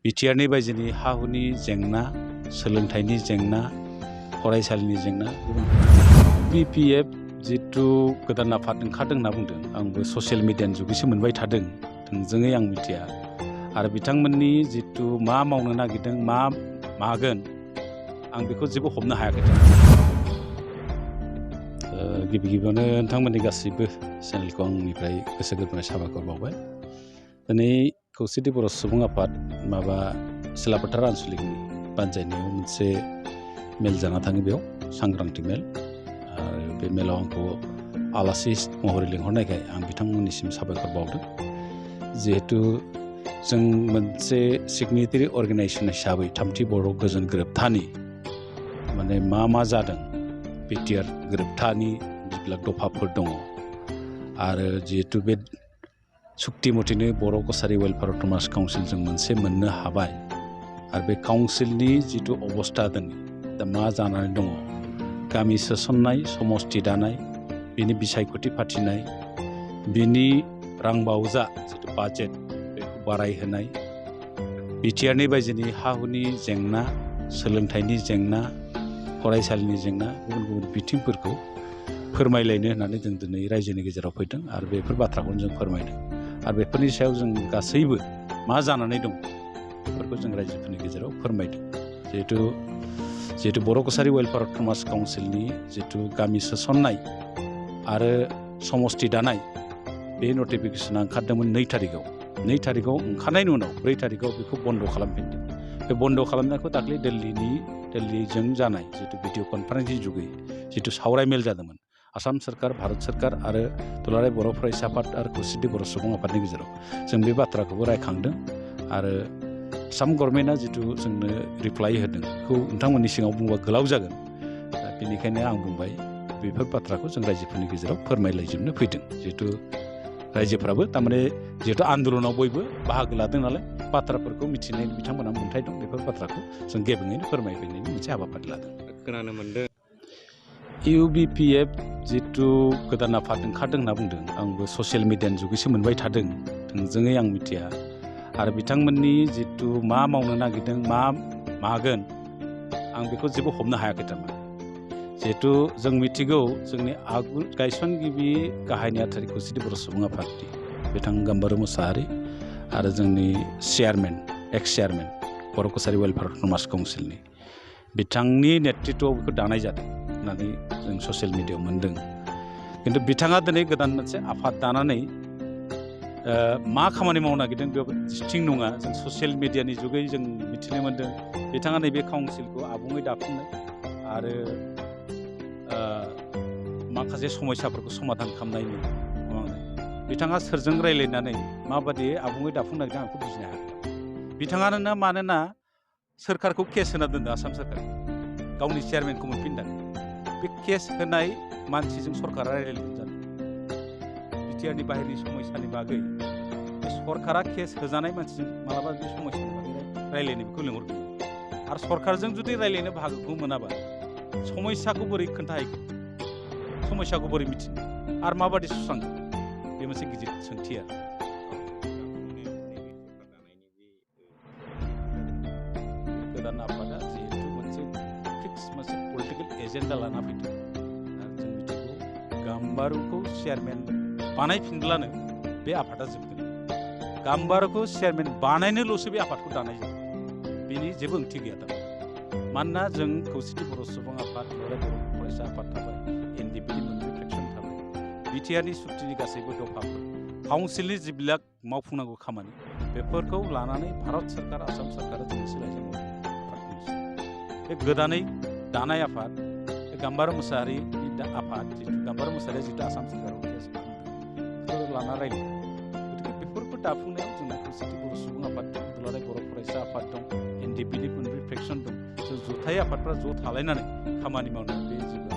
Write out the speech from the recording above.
बिटिआरनि बायजोनि हा-हुनि जेंना, सोलोंथाइनि जेंना, फरायसालिनि जेंना, UBPO जितु गोदान आफाद ओंखारदों होनना बुंदों। आंबो ससियेल मिडियानि जुगैसो मोनबाय थादों, थोंजोङै आं मिथिया। आरो बिथांमोननि जितु मा मावनो नागिरदों, मा मागोन, आं बेखौ जेबो हमनो हायाखै। गिबि गिबियावनो नोंथांमोननि गासैबो चेनेलखौ आंनिफ्राय गोसो गोरबोनिफ्राय साबायखर बावबाय। दिनै खौसेथि बर' सुबुं आफाद सिलाफोथार आनसलिकनि बानजायनायाव मोनसे मेल जाना थाङो, बेयाव सांग्रांथि मेल। आरो बे मेलाव आंखौ आलासि महरै लिंहरनायखाय आं बिथांमोननिसिम साबायखर बावदों। जिहेतु जों मोनसे सिगनेटारि अर्गेनाइजेसन हिसाबै थामथि बर' गोजोन गोरोबथानि माने मा जादों, बिटिआर गोरोबथानि जिবিলাক दफाफोर दङ, आरो जिहेतु बे सुक्ति मथेनो बर' कसारि वेलफेयार अट'नमास काउन्सिलजों मोनसे मोननो हाबाय। आरो बे काउन्सिलनि जितु अबस्था दिनै दा मा जानानै दङ, गामि सोसननाय, समस्ति दानाय, बिनि बिसायख'थि फाथिनाय, बिनि रांबावजा जितु बाजेट बेखौ बारायहोनाय, बिटिआरनि बायजोनि हा-हुनि जेंना, सोलोंथाइनि जेंना, फरायसालिनि जेंना, गुबुन गुबुन बिथिंफोरखौ फोरमायलायनो होननानै जों दिनै रायजोनि गेजेराव फैदों। आरो बेफोर बाथ्राखौनो जों फोरमायदों। आरो बेफोरनि सायाव जों गासैबो मा जानानै दं बेफोरखौ जों रायजोफोरनि गेजेराव फोरमायदों। जिहेतु बर' कसारि वेलफेयार अट'नमास काउन्सिलनि जितु गामि सोसननाय आरो समस्ति दानाय, बे नटिफिकेसना ओंखारदोंमोन 2 थारिखआव। 2 थारिखआव ओंखारनायनि उनाव 4 थारिखआव बेखौ बन्द' खालामफिनदों। बे बन्द' खालामनायखौ दाख्लै दिल्लीजों जानाय जितु भिडिअ कनफारेन्सनि जुगै जितु सावरायमेल जादोंमोन आसाम सोरखार, भारत सोरखार आरो दुलाराय बर' फरायसा आफाद आरो खौसेथि बर' सुबुं आफादनि गेजेराव जों बे बाथ्राखौबो रायखांदों। आरो आसाम गभर्नमेन्टआ जितु जोंनो रिप्लाइ होदों, बेखौ नोंथांमोननि सिगाङाव बुंबा गोलाव जागोन। बेनिखायनो आं बुंबाय, बेफोर बाथ्राखौ जों रायजोफोरनि गेजेराव फोरमायलायजोबनो फैदों। जिहेतु रायजोफ्राबो थारमाने जिहेतु आन्दलनाव बयबो बाहागो लादों नालाय, बाथ्राफोरखौ मिथिनायनि बिथांमोनहा मोन्थाय दं। बेफोर बाथ्राखौ जों गेबेङैनो फोरमायफैनायनि मोनसे हाबाफारि लादों। खोनानो मोनदों UBPO जितु गोदान आफाद ओंखारदों होनना बुंदों। आंबो ससियेल मिडियानि जुगैसो मोनबाय थादों, थोंजोङै आं मिथिया। आरो बिथांमोननि जितु मा मावनो नागिरदों, मा मागोन, आं बेखौ जेबो हमनो हायाखै थारमाने। जिहेतु जों मिथिगौ, जोंनि गायसनगिरि गाहाय नेहाथारि खौसेथि बर' सुबुं आफादनि बिथां गाम्बारु मोसाहारि आरो जोंनि चेयारमेन, एक्स चेयारमेन बर' कसारि वेलफेयार अट'नमास काउन्सिलनि बिथांनि नेतृत्वआव बेखौ दानाय जादों होननानै जों ससियेल मिडियायाव मोन्दों। खिन्थु बिथाङा दिनै गोदान मोनसे आफाद दानानै मा खामानि मावनो नागिरदों बेयाव दिस्टिं नङा। जों ससियेल मिडियानि जुगै जों मिथिनो मोन्दों, बिथाङा नैबे काउन्सिलखौ आबुङै दाफुंनाय आरो माखासे समस्याफोरखौ समाधान खालामनायनि बिथाङा सोरजों रायज्लायनानै माबादि आबुङै दाफुंनो नागिरदों, आं बेखौ बुजिनो हायाखै। बिथाङानो मानोना सोरखारखौ केस होना दोनदों, आसाम सोरखार गावनि चेयारमेनखौ मोनफिनदों। बे केस होनाय मानसिजों सरकारा रायज्लायदों जादों। बिटिआरनि बाहेरनि समस्यानि बागै बे सरकारा केस होजानाय मानसिजों मालाबा बे समस्यानि बागै रायज्लायनो बेखौ लिंहरगोन। आरो सरकारजों जुदि रायज्लायनो बाहागोखौ मोनाबा समस्याखौ बोरै खोन्थाहैगोन, समस्याखौ बोरै मिथिनो आरो माबादि सुस्रांगोन, बे मोनसे गिदिर सोंथि। आरो गोदान आफादा जिहेतु मोनसे फिक्स मोनसे पलिटिकेल एजेन्डा लाना फैदों। आरो जों मिथिगौ, गाम्बारुखौ चेयारमेन बानायफिनब्लानो बे आफादा जोबगोन। गाम्बारुखौ चेयारमेन बानायनोल'सो बे आफादखौ दानाय जायो, बेनि जेबो ओंथि गैया थारमाने। मानोना जों खौसेथि बर' सुबुं आफाद, दुलाराय बर' फरायसा आफाद थाबाय, एनडिपिनि मोनब्रै फ्रेक्सन थाबाय, बिटिआरनि सुक्तिनि गासैबो दफाफोर, काउन्सिलनि जिবিলাক मावफुंनांगौ खामानि, बेफोरखौ लानानै भारत सोरखार, आसाम सोरखारा जोंनि सोलायजों बे गोदानै दानाय आफाद, बे गाम्बारु मोसाहारिनि आफाद, जितु गाम्बारु मोसाहारिया जितु आसाम सोरखाराव केस बेखौ लाना रायलायो। गतिके बेफोरखौ दाफुंनायाव जोंना खौसेथि बर' सुबुं आफाद दं, दुलाराय बर' फरायसा आफाद दं, एनडिपिनि मोनब्रै फ्रेक्सन दं। जों जथाय आफादफ्रा ज' थालायनानै खामानि मावनायाव बे जेबो